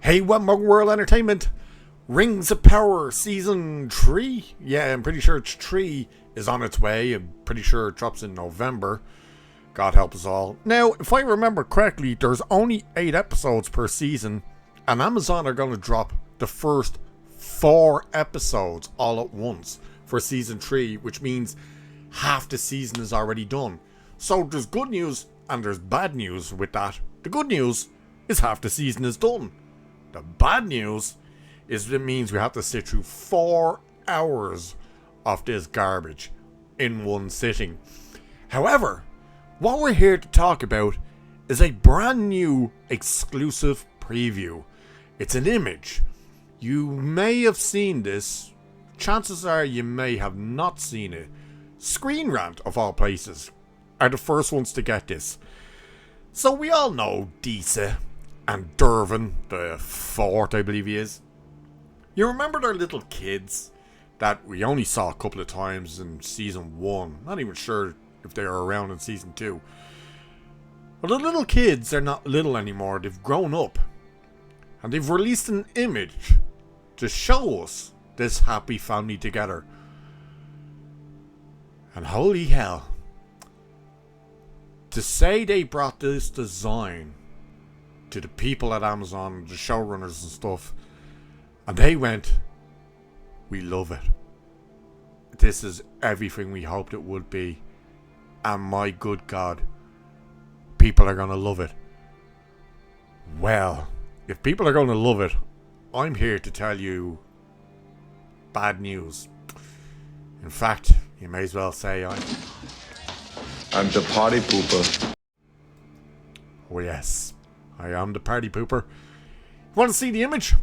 Hey, what more world entertainment? Rings of Power Season 3? Yeah, I'm pretty sure it's 3 is on its way. I'm pretty sure it drops in November. God help us all. Now, if I remember correctly, there's only 8 episodes per season, and Amazon are going to drop the first 4 episodes all at once for Season 3, which means half the season is already done. So there's good news and there's bad news with that. The good news is half the season is done. The bad news is it means we have to sit through 4 hours of this garbage in one sitting. However, what we're here to talk about is a brand new exclusive preview. It's an image. You may have seen this. Chances are you may have not seen it. ScreenRant, of all places, are the first ones to get this. So we all know Disa and Dwarven, the 4th I believe he is. You remember their little kids that we only saw a couple of times in Season 1. Not even sure if they were around in Season 2. But the little kids are not little anymore. They've grown up. And they've released an image to show us this happy family together. And holy hell, to say they brought this design to the people at Amazon, the showrunners and stuff, and they went, we love it. This is everything we hoped it would be. And my good God, people are going to love it. Well, if people are going to love it, I'm here to tell you bad news. In fact, you may as well say I'm the party pooper. Oh yes, I am the party pooper. Want to see the image?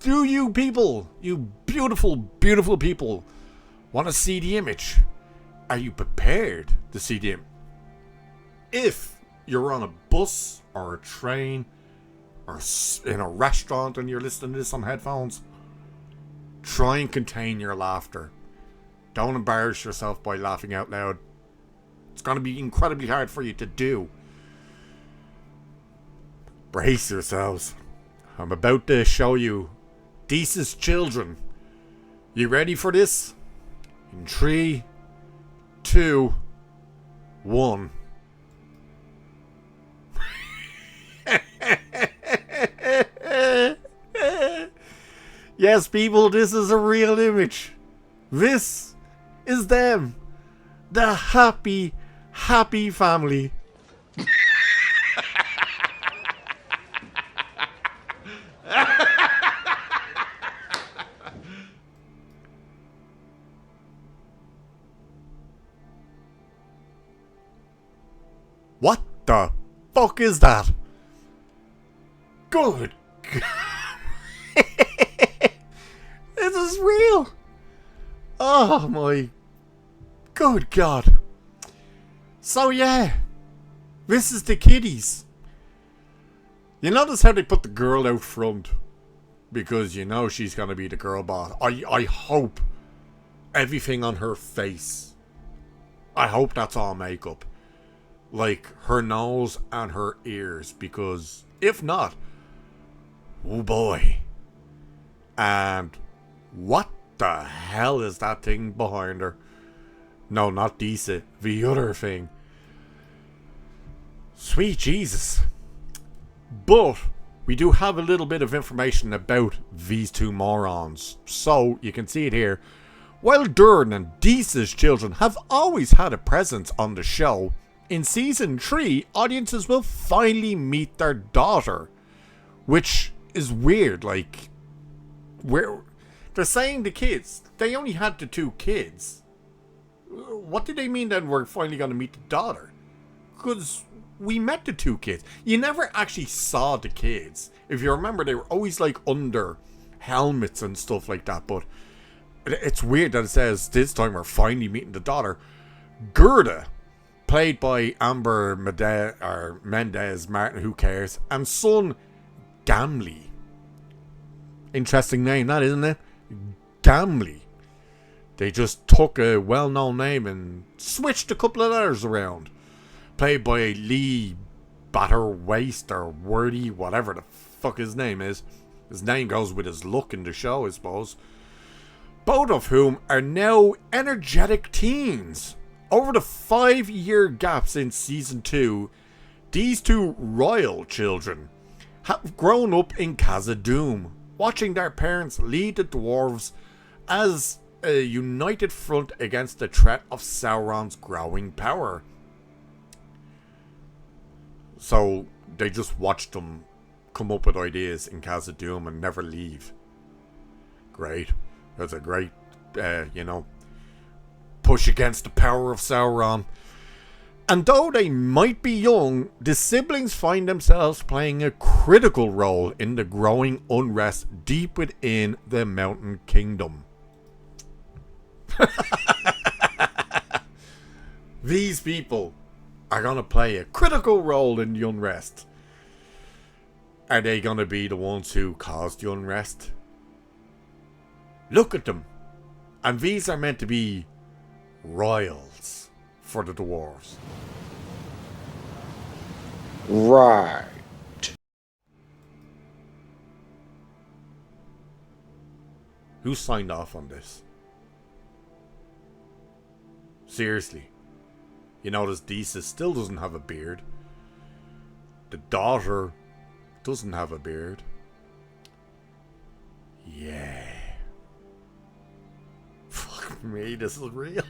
Do you people, you beautiful, beautiful people, want to see the image? Are you prepared to see the image? If you're on a bus or a train or in a restaurant and you're listening to this on headphones, try and contain your laughter. Don't embarrass yourself by laughing out loud. It's going to be incredibly hard for you to do. Brace yourselves. I'm about to show you Disa's Children. You ready for this? In 3, 2, 1. Yes, people, this is a real image. This is them. The happy, happy family. What the fuck is that? Good God. This is real. Oh my good God. So yeah, this is the kiddies. You notice how they put the girl out front? Because you know she's going to be the girl boss. I hope everything on her face, I hope that's all makeup. Like her nose and her ears. Because if not, oh boy. And what the hell is that thing behind her? No, not Disa. The other thing. Sweet Jesus. But we do have a little bit of information about these two morons. So, you can see it here. While Durin and Disa's children have always had a presence on the show, in Season 3, audiences will finally meet their daughter. Which is weird, like, they're saying the kids, they only had the 2 kids. What did they mean then we're finally going to meet the daughter? Because we met the 2 kids. You never actually saw the kids. If you remember, they were always like under helmets and stuff like that. But it's weird that it says this time we're finally meeting the daughter. Gerda, played by Mendez-Martin, who cares, and son Gamli. Interesting name, that, isn't it? Gamli. They just took a well-known name and switched a couple of letters around. Played by Lee Batterwaist or Wordy, whatever the fuck his name is. His name goes with his look in the show, I suppose. Both of whom are now energetic teens. Over the 5-year gap since season 2, these two royal children have grown up in Khazad-dum, watching their parents lead the dwarves as a united front against the threat of Sauron's growing power. So they just watched them come up with ideas in Khazad-dum and never leave. Great. That's a great, push against the power of Sauron. And though they might be young, the siblings find themselves playing a critical role in the growing unrest deep within the Mountain Kingdom. These people are going to play a critical role in the unrest. Are they going to be the ones who caused the unrest? Look at them. And these are meant to be royals for the dwarves. Right. Who signed off on this? Seriously. You notice Disa still doesn't have a beard. The daughter doesn't have a beard. Yeah. Fuck me, this is real.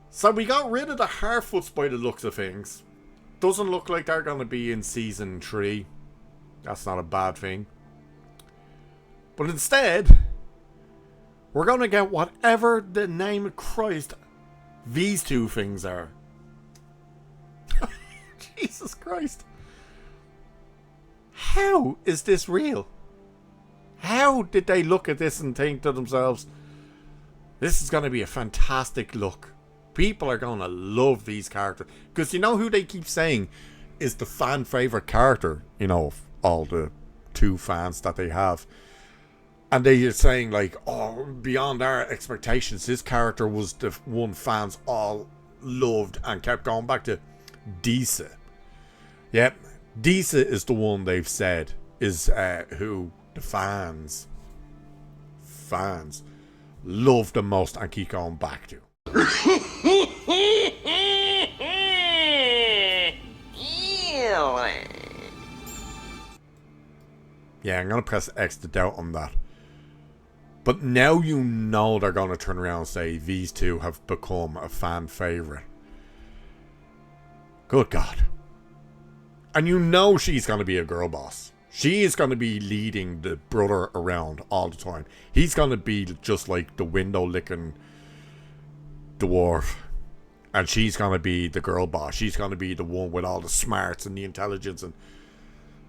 So we got rid of the Harfoots by the looks of things. Doesn't look like they're going to be in season 3. That's not a bad thing. But instead, we're going to get whatever the name of Christ these two things are. Jesus Christ. How is this real? How did they look at this and think to themselves, this is going to be a fantastic look. People are going to love these characters. Because you know who they keep saying is the fan favourite character, you know, of all the 2 fans that they have. And they are saying like, oh, beyond our expectations, this character was the one fans all loved and kept going back to. Disa. Yep, Disa is the one they've said is who the fans love the most and keep going back to. Yeah, I'm going to press X to doubt on that. But now you know they're going to turn around and say these two have become a fan favourite. Good God. And you know she's going to be a girl boss. She is going to be leading the brother around all the time. He's going to be just like the window licking dwarf. And she's going to be the girl boss. She's going to be the one with all the smarts and the intelligence and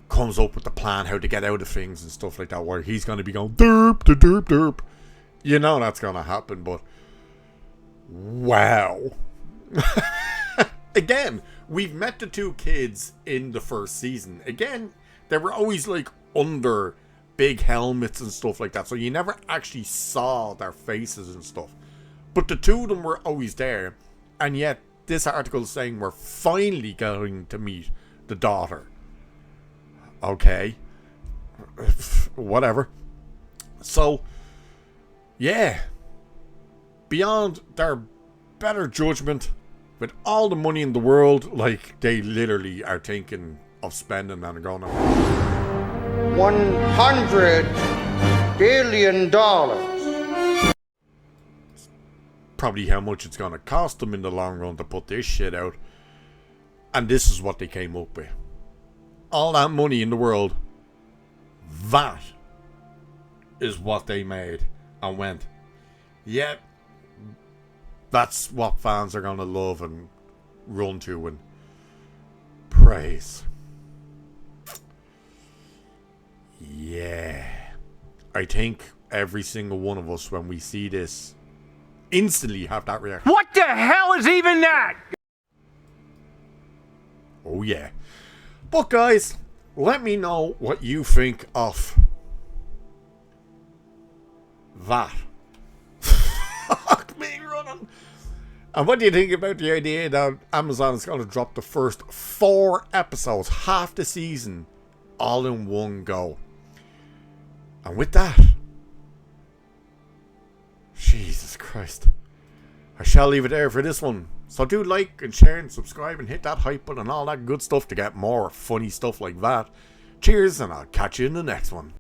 comes up with the plan how to get out of things and stuff like that, where he's going to be going derp, derp, derp. You know that's going to happen, but wow. Again, we've met the 2 kids in the first season. Again, they were always like under big helmets and stuff like that, so you never actually saw their faces and stuff. But the 2 of them were always there, and yet this article is saying we're finally going to meet the daughter. Okay. Whatever. So, yeah. Beyond their better judgment, with all the money in the world, like, they literally are thinking of spending and going $100 billion. Probably how much it's going to cost them in the long run to put this shit out. And this is what they came up with. All that money in the world, that is what they made and went, yep, that's what fans are going to love and run to and praise. Yeah. I think every single one of us, when we see this, instantly have that reaction. What the hell is even that? Oh yeah. But guys, let me know what you think of that. Fuck me running. And what do you think about the idea that Amazon is going to drop the first 4 episodes, half the season, all in one go? And with that, Jesus Christ, I shall leave it there for this one. So do like and share and subscribe and hit that hype button and all that good stuff to get more funny stuff like that. Cheers, and I'll catch you in the next one.